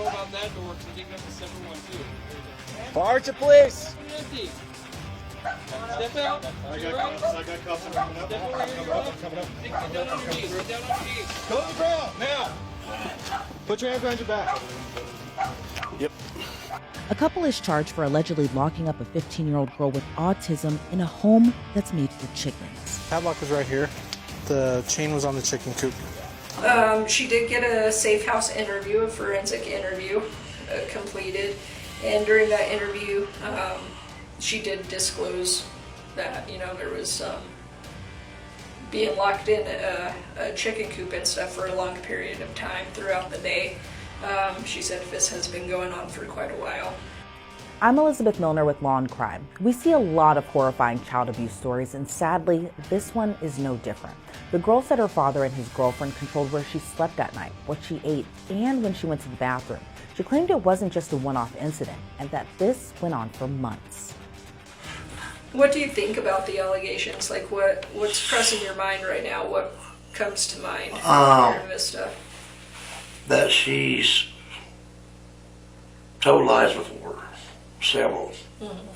know about that door, so they got the separate one too. March of police! Empty. Step out. I got cuffs coming up. Step over here. Coming up. Get down on your knees. Get down on your knees. Go to the ground, now! Put your hands behind your back. Yep. A couple is charged for allegedly locking up a 15-year-old girl with autism in a home that's made for chickens. Padlock was right here. The chain was on the chicken coop. She did get a safe house interview, a forensic interview completed, and during that interview she did disclose that, you know, there was being locked in a chicken coop and stuff for a long period of time throughout the day. She said this has been going on for quite a while. I'm Elizabeth Milner with Law&Crime. We see a lot of horrifying child abuse stories, and sadly, this one is no different. The girl said her father and his girlfriend controlled where she slept at night, what she ate, and when she went to the bathroom. She claimed it wasn't just a one-off incident, and that this went on for months. What do you think about the allegations? Like, what's pressing your mind right now? What comes to mind hearing this stuff? That she's told lies before, several. Mm-hmm.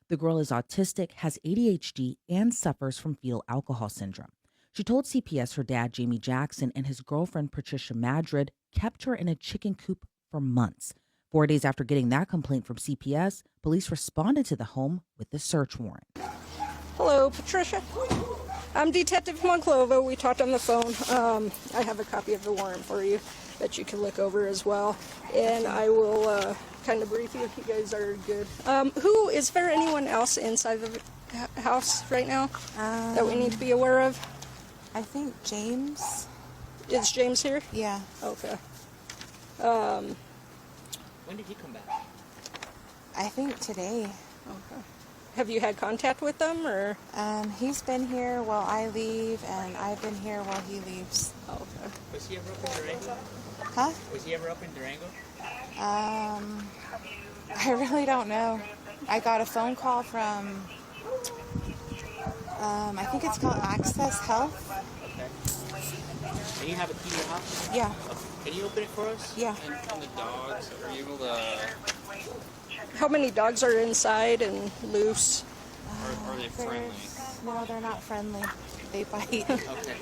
The girl is autistic, has ADHD, and suffers from fetal alcohol syndrome. She told CPS her dad, Jamie Jackson, and his girlfriend, Patricia Madrid, kept her in a chicken coop for months. 4 days after getting that complaint from CPS, police responded to the home with the search warrant. Hello, Patricia. I'm Detective Monclova. We talked on the phone. I have a copy of the warrant for you that you can look over as well. And I will kind of brief you if you guys are good. Is there anyone else inside the house right now that we need to be aware of? I think James. Is James here? Yeah. Okay. When did he come back? I think today. Okay. Have you had contact with them, or? He's been here while I leave, and I've been here while he leaves. Oh, okay. Was he ever up in Durango? Huh? Was he ever up in Durango? I really don't know. I got a phone call from, I think it's called Access Health. Okay. And you have a key to your house? Yeah. Okay. Can you open it for us? Yeah. And the dogs, are you able to? How many dogs are inside and loose? Are they friendly? No, they're not friendly. They bite. Okay.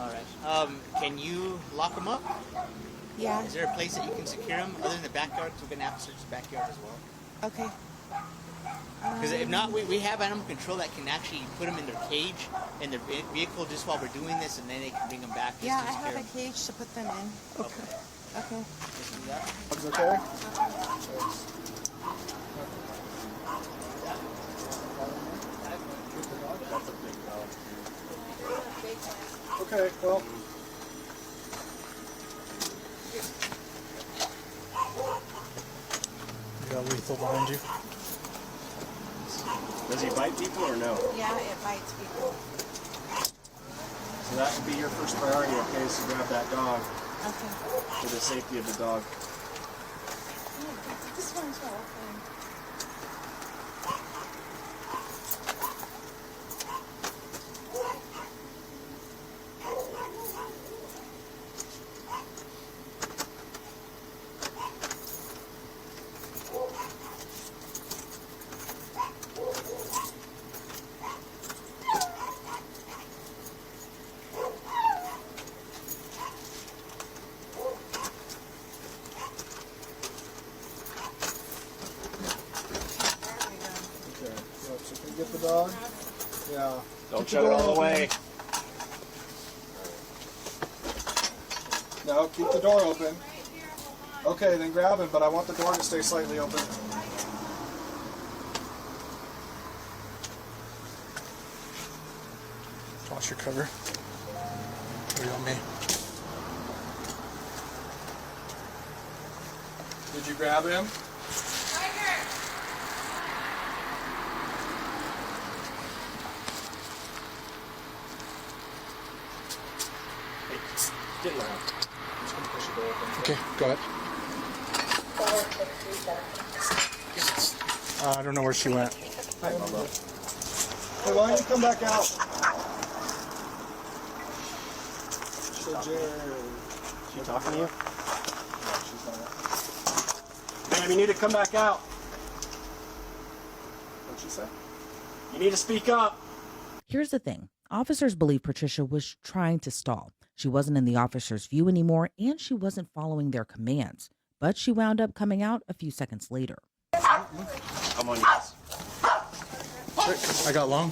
All right. Can you lock them up? Yeah. Is there a place that you can secure them other than the backyard? Because we're going to have to search the backyard as well. Okay. Because if not, we have animal control that can actually put them in their cage, in their vehicle just while we're doing this, and then they can bring them back. Yeah, I have a cage to put them in. Okay. Okay. Let's do that. Is it okay? Okay, well. You got lethal behind you. Does he bite people or no? Yeah, it bites people. So that would be your first priority, okay, is to grab that dog Okay. for the safety of the dog. This one's open. So can you get the dog? Yeah. Don't shut it all the way. No, keep the door open. Okay, then grab him, but I want the door to stay slightly open. Toss your cover. What do you want me? Did you grab him? Get loud. I'm just going to push the door open. Okay, go ahead. I don't know where she went. Hi, Mama. Hey, why don't you come back out? So, Jared. She talking to you? No, she's not. Ma'am, you need to come back out. What'd she say? You need to speak up. Here's the thing. Officers believe Patricia was trying to stall. She wasn't in the officer's view anymore, and she wasn't following their commands. But she wound up coming out a few seconds later. Come on, you guys. I got long.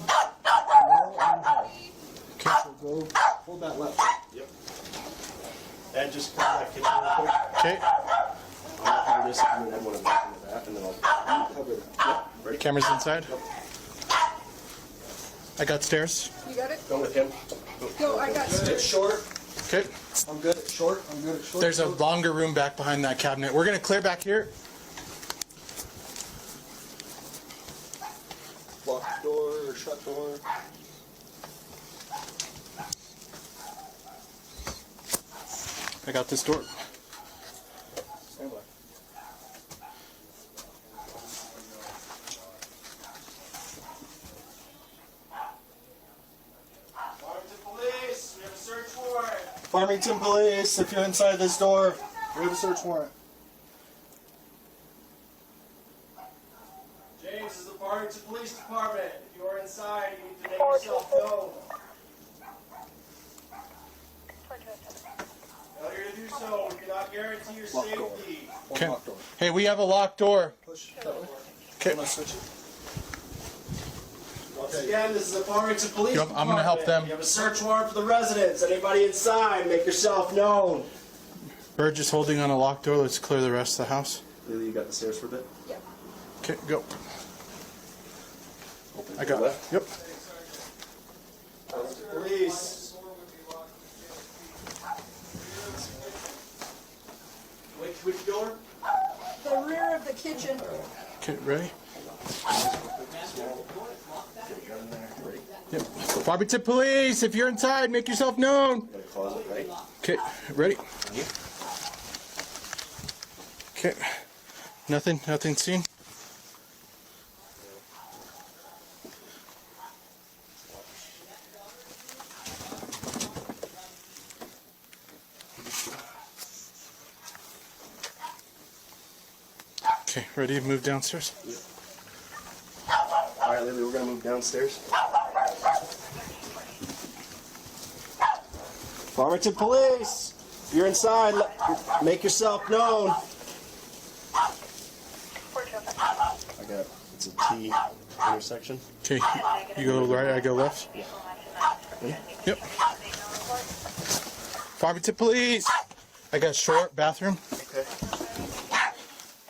Okay, so go hold that left. Yep. And just cover that kitchen real quick. Okay. I'm gonna cover this and then one of them into that, and then I'll Cover that. Yep. Ready? Camera's inside. I got stairs. You got it? Go with him. Go, I got Good at short. Okay. I'm good at short. I'm good at short. There's a longer room back behind that cabinet. We're gonna clear back here. Locked door or shut door. I got this door. Stand by. Farmington Police, we have a search warrant. Farmington Police, if you're inside this door, we have a search warrant. James, this is the Farmington Police Department. If you are inside, you need to make yourself known. Failure to do so, we cannot guarantee your safety. Okay. Locked door. Hey, we have a locked door. Push that way. Okay. I'm gonna switch it. Once again, this is the Farmington Police Yep, I'm gonna help Department. them. You have a search warrant for the residents. Anybody inside, make yourself known. Burge is holding on a locked door. Let's clear the rest of the house. Lily, you got the stairs for a bit? Yep. Okay, go. Open I to got the it. left. Yep. Police. Which door? The rear of the kitchen. Okay, ready? Ready? Yep. Farmington Police, if you're inside, make yourself known. Got a closet, right? Okay, ready? Okay. Nothing seen. Okay, ready to move downstairs? All right, Lily, we're gonna move downstairs. Farmington Police, if you're inside, make yourself known. I got it's a T intersection. Okay, you go right, I go left. Yep. Farmington Police. I got short bathroom. Okay.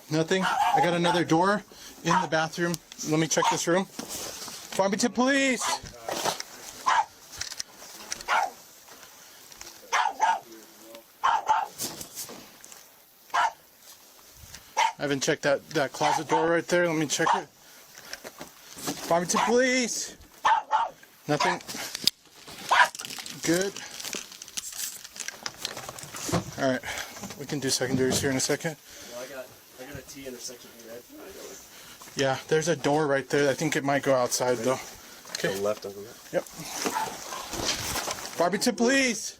Nothing. I got another door in the bathroom. Let me check this room. Farmington Police. I haven't checked that closet door right there. Let me check it. Farmington Police. Nothing. Good. All right. We can do secondaries here in a second. Well, I got a T intersection here, right? Yeah, there's a door right there. I think it might go outside though. To Okay. the left of it. Yep. Farmington Police.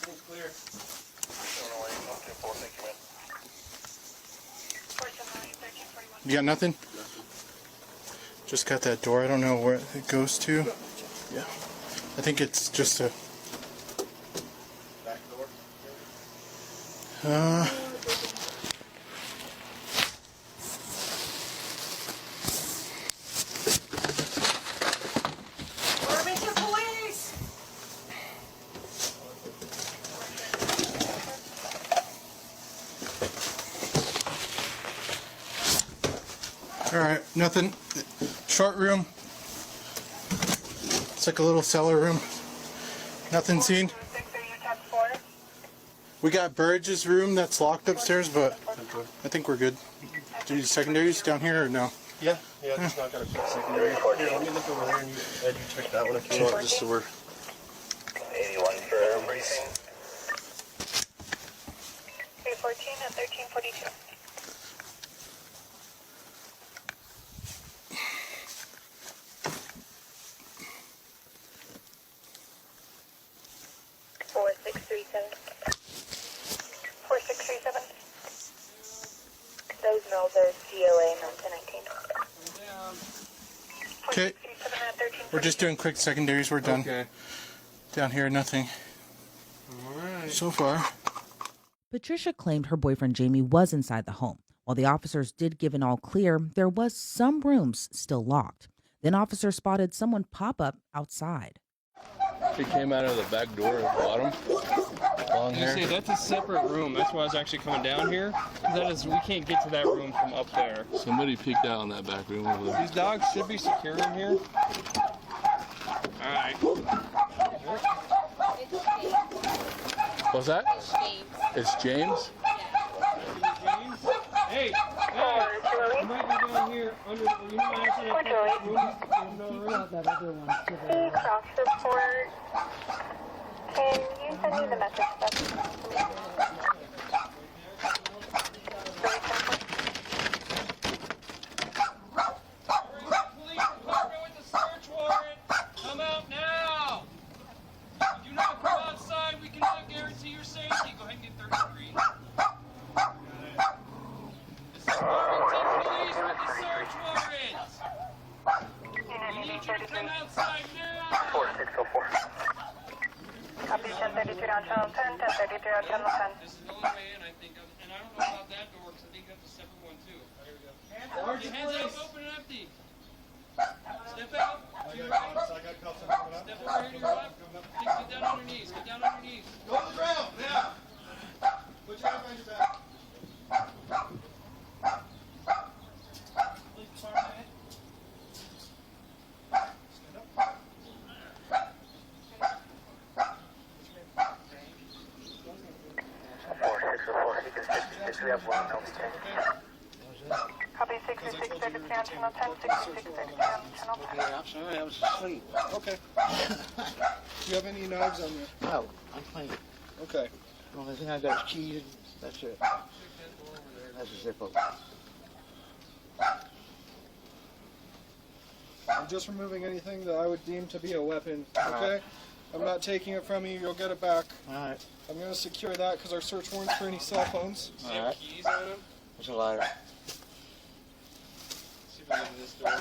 Seems clear. You got nothing? Just got that door. I don't know where it goes to. Yeah. I think it's just a. Back door. Farmington Police! All right, nothing. Short room. It's like a little cellar room. Nothing seen. We got Burge's room that's locked upstairs, but I think we're good. Do you secondaries down here or no? Yeah, just not got a quick secondary. Here, let me look over there and you check that one if you want, just so we're. 81 for briefing. 314 and 1342. Okay. We're just doing quick secondaries. We're done. Okay. Down here, nothing. Alright. So far. Patricia claimed her boyfriend Jamie was inside the home. While the officers did give an all clear, there was some rooms still locked. Then officers spotted someone pop up outside. She came out of the back door at the bottom. Long You hair. see, that's a separate room. That's why I was actually coming down here. That is, we can't get to that room from up there. Somebody peeked out in that back room over there. These dogs should be secure in here. Alright. What's that? It's James. Hey, you might be down here under, you know, actually, Cross report. Can you send me the message? Police department with the search warrant. Come out now. Do not come outside. We cannot guarantee your safety. Go ahead and get 33. This is Farmington Police with the search warrant. We need you to come outside now. 4604. Copy 1032 on channel 10, 1033 on channel 10. This is the only way in, I think, and I don't know about that door because I think that's a separate one too. Hands up, open and empty. Step out. To your right. Step over here to your left. Get down on your knees. Get down on your knees. Go to the ground, now. Put your hand behind your back. Police department. We have one Copy 6633 on channel 10, 6633 on channel 10. Sorry, I was asleep. Okay. Do you have any knives on you? No, I'm fine. Okay. The only thing I got is keys. That's it. That's a zip open. I'm just removing anything that I would deem to be a weapon, okay? I'm not taking it from you. You'll get it back. All right. I'm going to secure that because our search warrant's for any cell phones. Does he have keys on him? There's a lighter. See if we get to this door.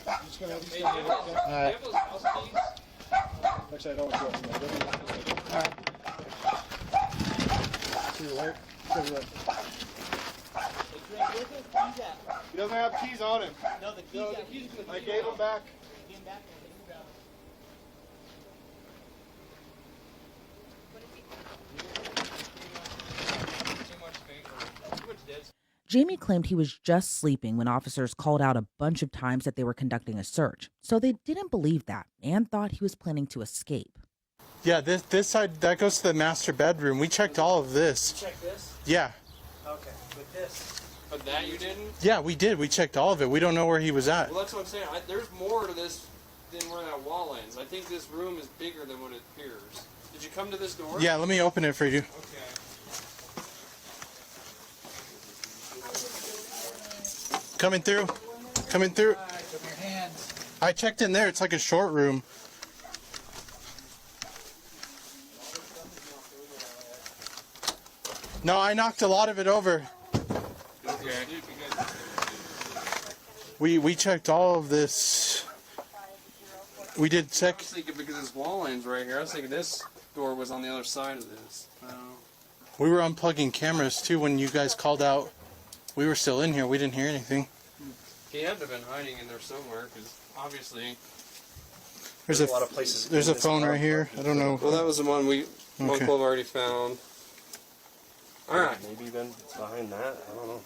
I'm just going to have these Hey, do you have those- All right. do you have those house keys? Actually, I don't want to go from there. All right. To the right. To the right. He doesn't have keys on him. No, the keys. I gave them back. Too much space. Too much dead space. Jamie claimed he was just sleeping when officers called out a bunch of times that they were conducting a search. So they didn't believe that and thought he was planning to escape. Yeah, this side, that goes to the master bedroom. We checked all of this. Check this. Yeah. Okay. With this. But that you didn't? Yeah, we did. We checked all of it. We don't know where he was at. Well, that's what I'm saying. There's more to this than where that wall ends. I think this room is bigger than what it appears. Did you come to this door? Yeah, let me open it for you. Okay. Coming through. Coming through. I checked in there. It's like a short room. No, I knocked a lot of it over. Okay. We checked all of this. We did I check. was thinking because this wall ends right here. I was thinking this door was on the other side of this. We were unplugging cameras too when you guys called out. We were still in here. We didn't hear anything. He had to have been hiding in there somewhere because obviously. There's a lot of places. There's a phone right here. I don't know. Well, that was the one we Okay. 112 already found. All right. Maybe then it's behind that. I don't know.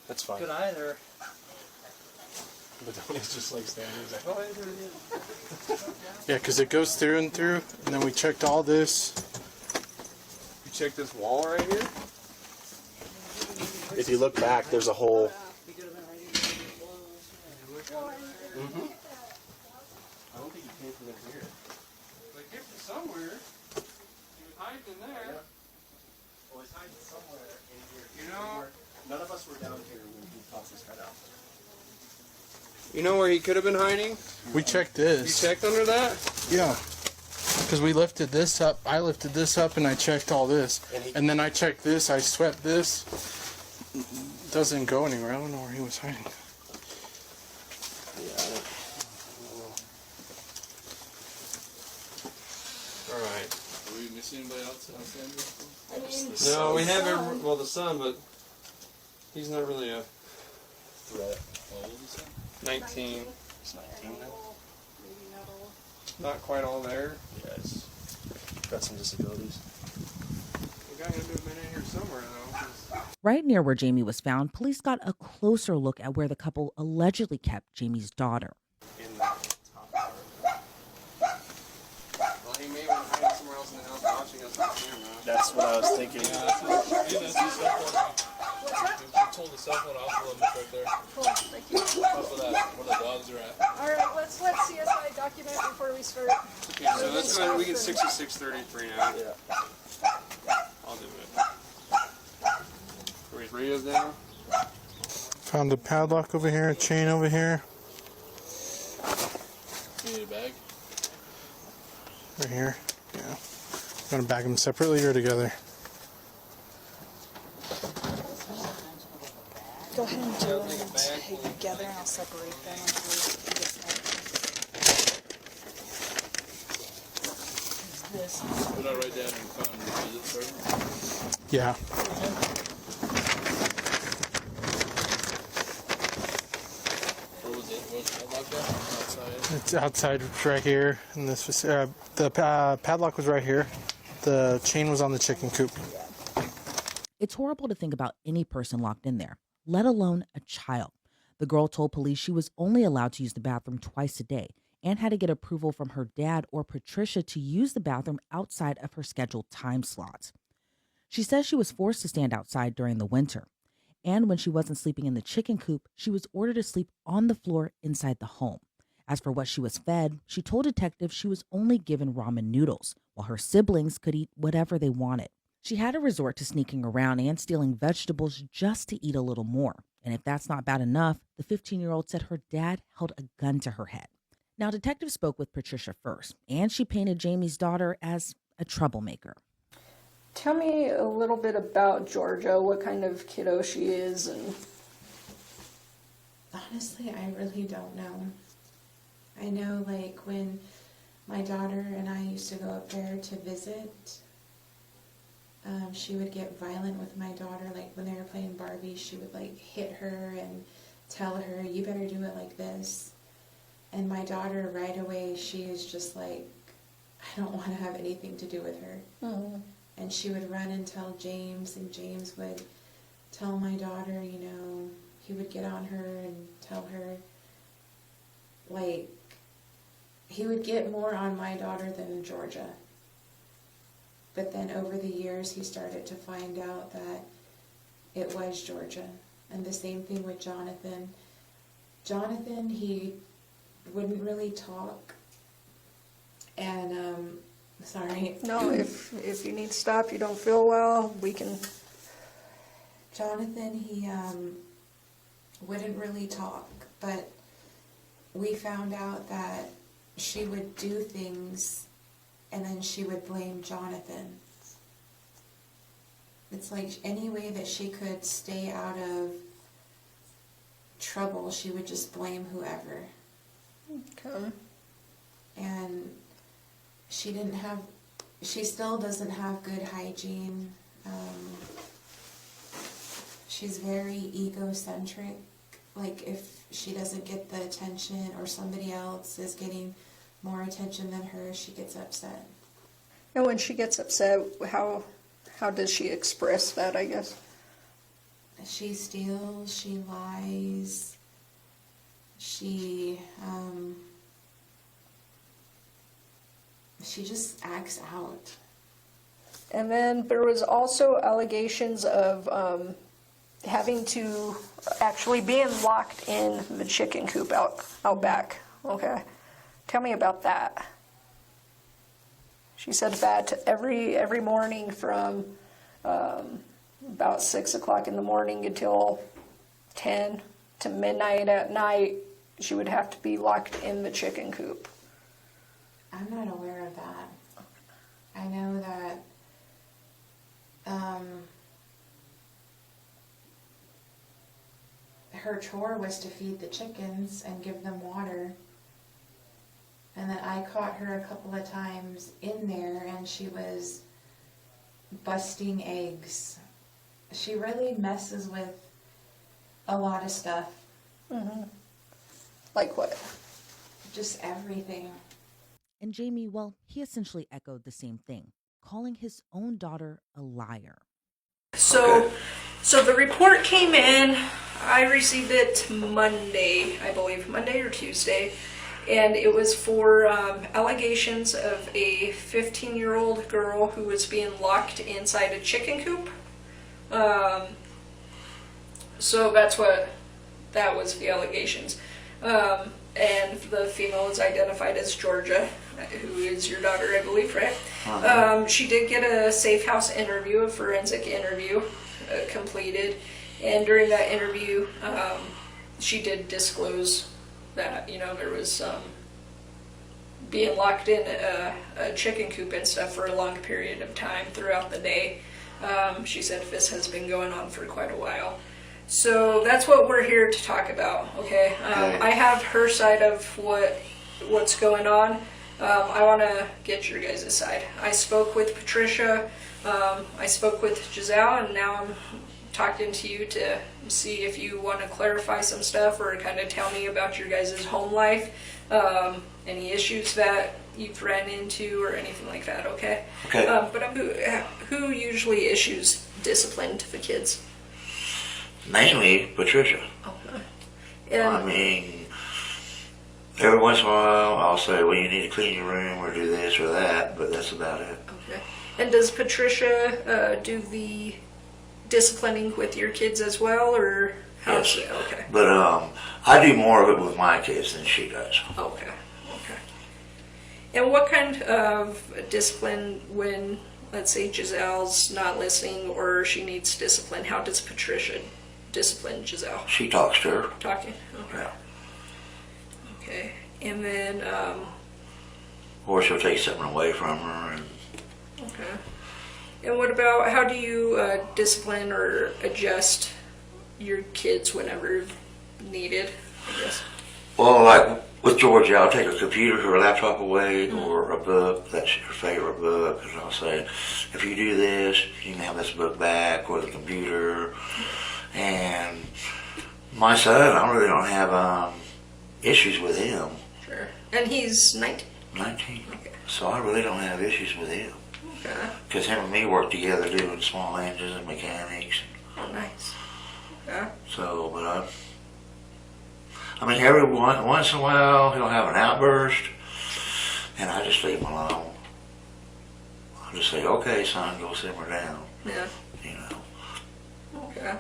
That's fine. Could either. But then he's just like standing. He's like, oh, there it is. Yeah, because it goes through and through. And then we checked all this. You check this wall right here. If you look back, there's a hole. Mm-hmm. I don't think he came from in here. But he came from somewhere. He was hiding in there. Well, he's hiding somewhere in here. You know. None of us were down here when he tossed this guy out. You know where he could have been hiding? We checked this. You checked under that? Yeah. Because we lifted this up. I lifted this up and I checked all this. And then I checked this. I swept this. It doesn't go anywhere. I don't know where he was hiding. Alright. Are we missing anybody else outstanding? No, we have well, the son, but he's not really a threat. How old is that? 19. It's 19 now? Not quite all there. Yeah, it's got some disabilities. The guy had to have been in here somewhere, though. 'Cause Right near where Jamie was found, police got a closer look at where the couple allegedly kept Jamie's daughter. In the top part. well, he may have been hiding somewhere else in the house watching us on camera. That's what I was thinking. Yeah, that's his cell phone. You told the cell phone off a little bit right there. Cool, thank you. Off of that, where the dogs are at. All right, let's CSI document before we start. Okay, so that's good. We get 6633 now. Yeah. I'll do it. Where's Rio's now? Found a padlock over here, a chain over here. You need a bag? Right here. Yeah. Want to bag them separately or together? Go ahead and do them together and I'll separate them. Put that right down and found the visit sergeant. Yeah. Where was it? Was it locked up? Outside? It's outside right here. In this, the padlock was right here. The chain was on the chicken coop. It's horrible to think about any person locked in there, let alone a child. The girl told police she was only allowed to use the bathroom twice a day and had to get approval from her dad or Patricia to use the bathroom outside of her scheduled time slots. She says she was forced to stand outside during the winter. And when she wasn't sleeping in the chicken coop, she was ordered to sleep on the floor inside the home. As for what she was fed, she told detectives she was only given ramen noodles, while her siblings could eat whatever they wanted. She had to resort to sneaking around and stealing vegetables just to eat a little more. And if that's not bad enough, the 15-year-old said her dad held a gun to her head. Now, detectives spoke with Patricia first, and she painted Jamie's daughter as a troublemaker. Tell me a little bit about Georgia, what kind of kiddo she is, and... Honestly, I really don't know. I know, like, when my daughter and I used to go up there to visit, she would get violent with my daughter. Like, when they were playing Barbie, she would, like, hit her and tell her, you better do it like this. And my daughter, right away, she is just like, I don't want to have anything to do with her. Mm-hmm. And she would run and tell James, and James would tell my daughter, you know, he would get on her and tell her, like, he would get more on my daughter than Georgia. But then over the years, he started to find out that it was Georgia. And the same thing with Jonathan. Jonathan, he wouldn't really talk. And, sorry. No, if you need to stop, you don't feel well, we can... Jonathan, he wouldn't really talk, but we found out that she would do things and then she would blame Jonathan. It's like any way that she could stay out of trouble, she would just blame whoever. Okay. And she still doesn't have good hygiene. She's very egocentric. Like, if she doesn't get the attention or somebody else is getting more attention than her, she gets upset. And when she gets upset, how does she express that, I guess? She steals, she lies, she just acts out. And then there was also allegations of having to actually being locked in the chicken coop out back. Okay. Tell me about that. She said that every morning from about 6 o'clock in the morning until 10 to midnight at night, she would have to be locked in the chicken coop. I'm not aware of that. I know that her chore was to feed the chickens and give them water. And then I caught her a couple of times in there and she was busting eggs. She really messes with a lot of stuff. Mm-hmm. Like what? Just everything. And Jamie, well, he essentially echoed the same thing, calling his own daughter a liar. So the report came in. I received it Monday, I believe, Monday or Tuesday. And it was for allegations of a 15-year-old girl who was being locked inside a chicken coop. So that was the allegations. And the female is identified as Georgia, who is your daughter, I believe, right? She did get a safe house interview, a forensic interview completed. And during that interview, she did disclose that, there was being locked in a chicken coop and stuff for a long period of time throughout the day. She said this has been going on for quite a while. So that's what we're here to talk about, okay? I have her side of what's going on. I want to get your guys' side. I spoke with Patricia, I spoke with Giselle, and now I'm talking to you to see if you want to clarify some stuff or kind of tell me about your guys' home life, any issues that you've ran into or anything like that, okay? Okay. But who usually issues discipline to the kids? Mainly Patricia. Okay. And I mean, every once in a while I'll say, well, you need to clean your room or do this or that, but that's about it. okay. And does Patricia do the disciplining with your kids as well, or how? Yes. Okay. But I do more of it with my kids than she does. Okay. And what kind of discipline when, let's say, Giselle's not listening or she needs discipline, how does Patricia discipline Giselle? She talks to her. Talking? Okay. Yeah. Okay. And then, Or she'll take something away from her. And okay. And what about, how do you discipline or adjust your kids whenever needed, I guess? well, like with Georgia, I'll take her computer, her laptop away, or a book. That's her favorite book. And I'll say, if you do this, you can have this book back, or the computer. And my son, I really don't have issues with him. Sure. And he's 19? 19. Okay. So I really don't have issues with him. Okay. Because him and me work together doing small engines and mechanics. Oh, nice. Okay. So, but I mean, every once in a while he'll have an outburst, and I just leave him alone. I'll just say, okay, son, go simmer down. Yeah. You know. Okay.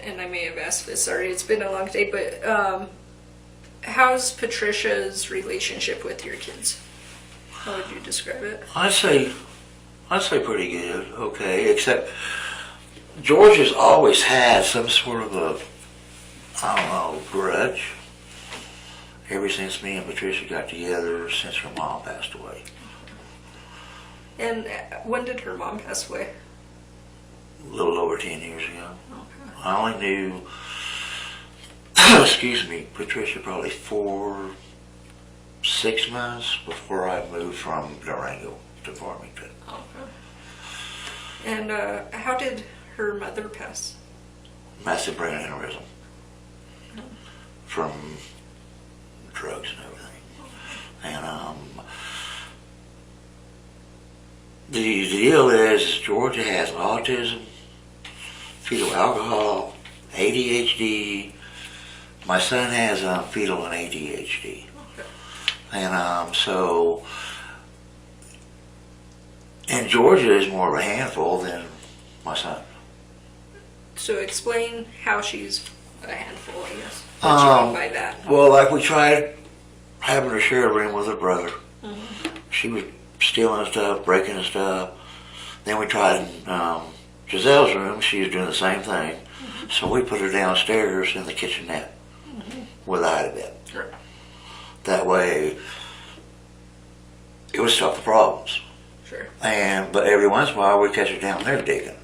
And I may have asked this already, it's been a long day, but how's Patricia's relationship with your kids? How would you describe it? I'd say pretty good, okay, except Georgia's always had some sort of a, I don't know, grudge ever since me and Patricia got together, since her mom passed away. And when did her mom pass away? A little over 10 years ago. Okay. I only knew, excuse me, Patricia probably 6 months before I moved from Durango to Farmington. Okay. And how did her mother pass? Massive brain aneurysm from drugs and everything. And the deal is Georgia has autism, fetal alcohol, ADHD. My son has fetal and ADHD. And and Georgia is more of a handful than my son. So explain how she's a handful, I guess. What you mean by that? Well, like we tried having her share a room with her brother. Mm-hmm. She was stealing stuff, breaking stuff. Then we tried in Giselle's room. She was doing the same thing. So we put her downstairs in the kitchenette with a hide bed. Right. That way, it would stop the problems. Sure. But every once in a while, we catch her down there digging.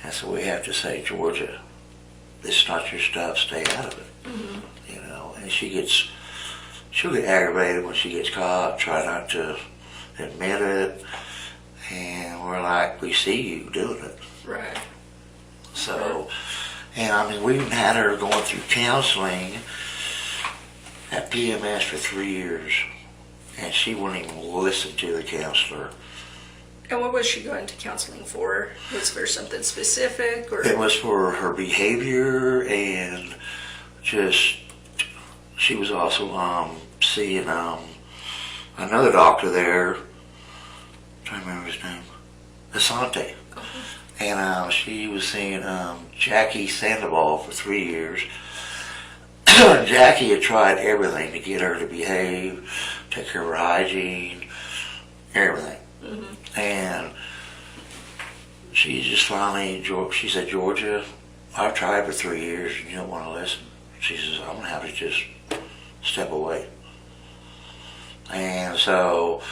And so we have to say, Georgia, this is not your stuff, stay out of it. You know, and she'll get aggravated when she gets caught, try not to admit it. And we're like, we see you doing it. Right. So, and I mean, we even had her going through counseling at PMS for 3 years. And she wouldn't even listen to the counselor. And what was she going to counseling for? Was there something specific? Or? It was for her behavior, and just, she was also seeing another doctor there. I'm trying to remember his name. Asante. And she was seeing Jackie Sandoval for 3 years. Jackie had tried everything to get her to behave, take care of her hygiene, everything. And she just finally, she said, Georgia, I've tried for 3 years and you don't want to listen. She says, I'm going to have to just step away. And so,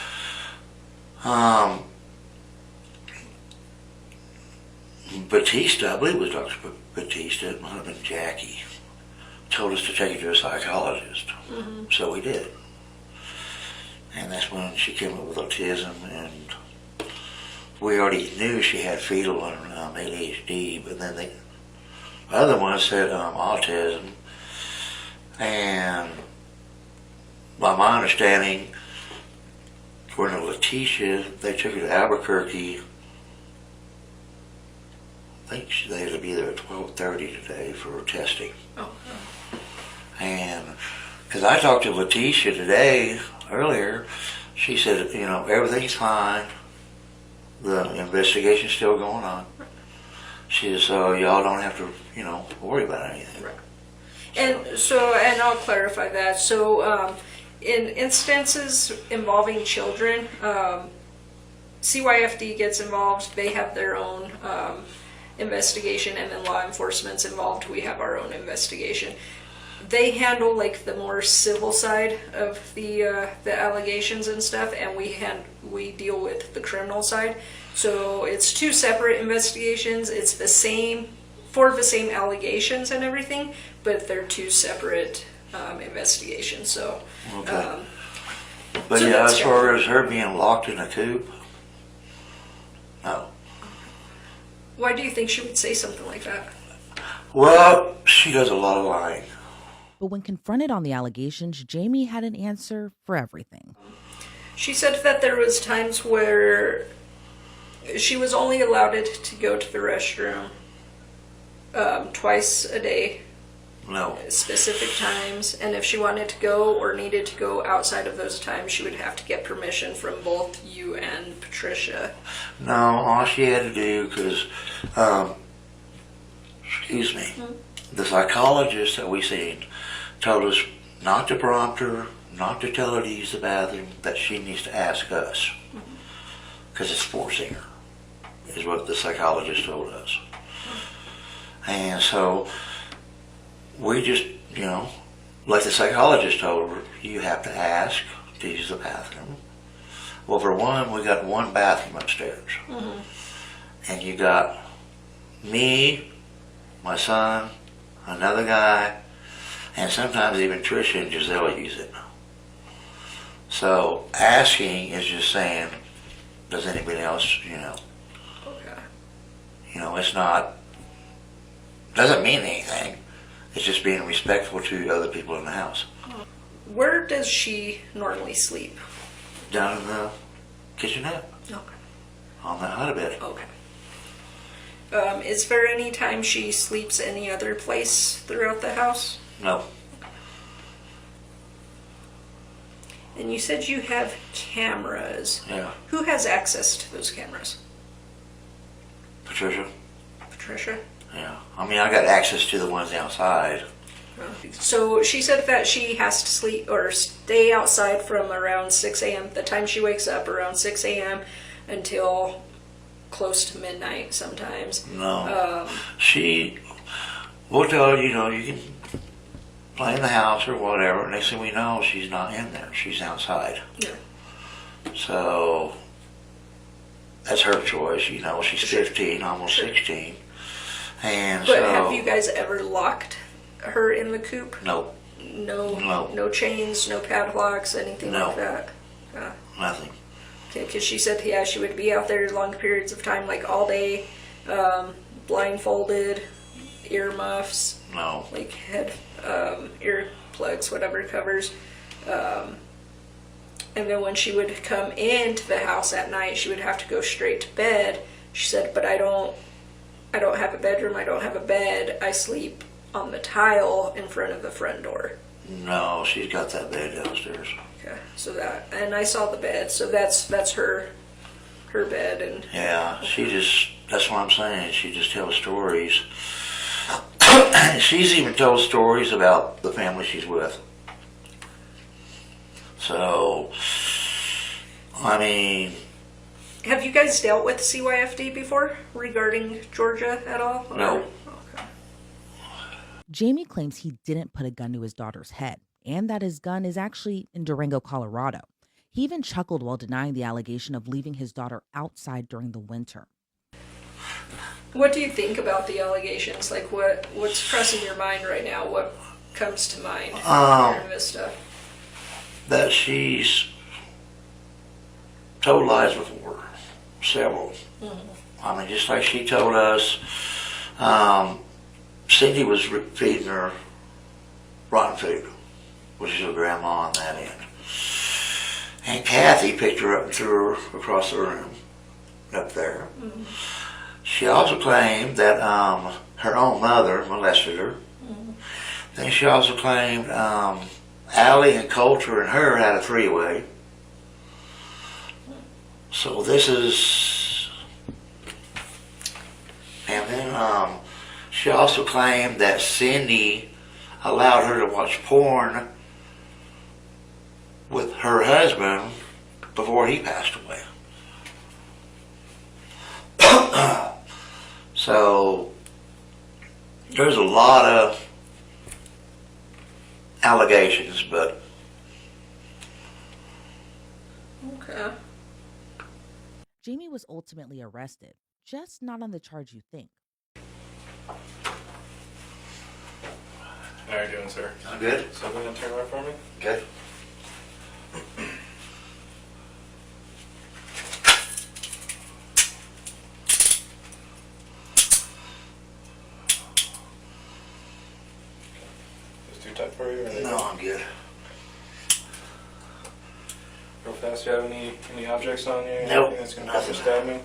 Batista, I believe it was Dr. Batista, it might have been Jackie, told us to take her to a psychologist. So we did. And that's when she came up with autism, and we already knew she had fetal and ADHD, but then the other one said autism. And by my understanding, according to Letitia, they took her to Albuquerque. I think they had to be there at 12:30 today for testing. And because I talked to Letitia today, earlier, she said, you know, everything's fine. The investigation's still going on. She said, so y'all don't have to, you know, worry about anything. Right. And I'll clarify that. So, in instances involving children, CYFD gets involved. They have their own investigation, and then law enforcement's involved. We have our own investigation. They handle like the more civil side of the allegations and stuff, and we deal with the criminal side. So it's two separate investigations. It's the same for the same allegations and everything, but they're two separate investigations. So, okay. But so yeah, as far as her being locked in a coop, no. Why do you think she would say something like that? Well, she does a lot of lying. But when confronted on the allegations, Jamie had an answer for everything. She said that there was times where she was only allowed to go to the restroom twice a day. No. Specific times, and if she wanted to go or needed to go outside of those times, she would have to get permission from both you and Patricia. No, all she had to do, because, the psychologist that we seen told us not to prompt her, not to tell her to use the bathroom, that she needs to ask us, because it's forcing her, is what the psychologist told us. And so we just, you know, like the psychologist told her, you have to ask to use the bathroom. Well, for one, we got one bathroom upstairs. And you got me, my son, another guy, and sometimes even Trisha and Giselle use it. So asking is just saying, does anybody else, you know? Okay. You know, it's not, doesn't mean anything. It's just being respectful to other people in the house. Where does she normally sleep? Down in the kitchenette. Okay. On the hot bed. Okay. Is there any time she sleeps any other place throughout the house? No. And you said you have cameras. Yeah. Who has access to those cameras? Patricia. Patricia? Yeah. I mean, I got access to the ones outside. So she said that she has to sleep or stay outside from around 6 a.m. The time she wakes up around 6 a.m. until close to midnight sometimes. No. We'll tell her, you know, you can play in the house or whatever. Next thing we know, she's not in there. She's outside. Yeah. So that's her choice, you know. She's 15, almost 16. And but so, have you guys ever locked her in the coop? No. No chains, no padlocks, anything like that? Nothing. Okay, because she said, she would be out there long periods of time, like all day, blindfolded, earmuffs. No. Like head, ear plugs, whatever covers. And then when she would come into the house at night, she would have to go straight to bed. She said, but I don't have a bedroom, I don't have a bed, I sleep on the tile in front of the front door. No, she's got that bed downstairs. Okay, so that, and I saw the bed, so that's her bed. And yeah, that's what I'm saying, she just tells stories. She's even told stories about the family she's with. So, I mean, have you guys dealt with CYFD before regarding Georgia at all? No. Okay. Jamie claims he didn't put a gun to his daughter's head and that his gun is actually in Durango, Colorado. He even chuckled while denying the allegation of leaving his daughter outside during the winter. What do you think about the allegations? Like, what's pressing your mind right now? What comes to mind hearing this stuff? That she's told lies before, several. Mm-hmm. I mean, just like she told us, Cindy was feeding her rotten food, which is her grandma on that end. And Kathy picked her up and threw her across the room, up there. Mm-hmm. She also claimed that her own mother molested her. Mm-hmm. Then she also claimed Allie and Coulter and her had a three-way. So this is, and then she also claimed that Cindy allowed her to watch porn with her husband before he passed away. So there's a lot of allegations, but okay. Jamie was ultimately arrested, just not on the charge you think. How are you doing, sir? I'm good. So go ahead and turn around for me. Okay. Is too tight for you? Or No, I'm good. Real fast, do you have any objects on you? Nope, Anything that's going to cause you stabbing?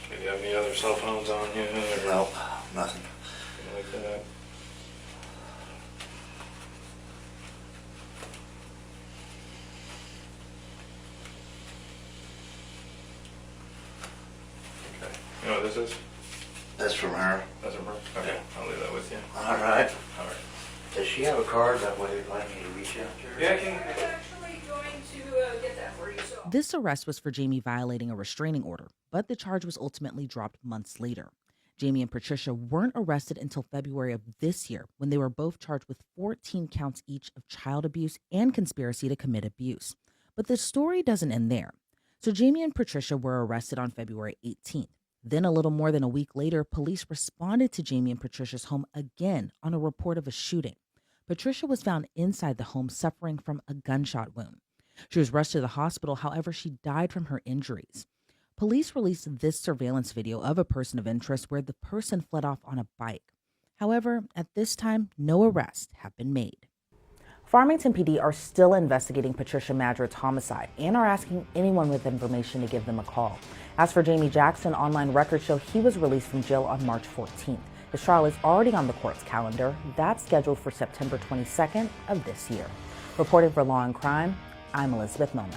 Do you have any other cell phones on you? Or No, nothing. Anything like that? Okay. You know what this is? That's from her. That's from her? Okay, I'll leave that with you. All right. All right. Does she have a card that way if I need to reach out to her? Yeah, I can. I'm actually going to get that for you. So. This arrest was for Jamie violating a restraining order, but the charge was ultimately dropped months later. Jamie and Patricia weren't arrested until February of this year, when they were both charged with 14 counts each of child abuse and conspiracy to commit abuse. But the story doesn't end there. So Jamie and Patricia were arrested on February 18th. Then a little more than a week later, police responded to Jamie and Patricia's home again on a report of a shooting. Patricia was found inside the home suffering from a gunshot wound. She was rushed to the hospital, however, she died from her injuries. Police released this surveillance video of a person of interest where the person fled off on a bike. However, at this time, no arrests have been made. Farmington PD are still investigating Patricia Madrid's homicide and are asking anyone with information to give them a call. As for Jamie Jackson, online records show he was released from jail on March 14th. His trial is already on the court's calendar. That's scheduled for September 22nd of this year. Reporting for Law and Crime, I'm Elizabeth Milner.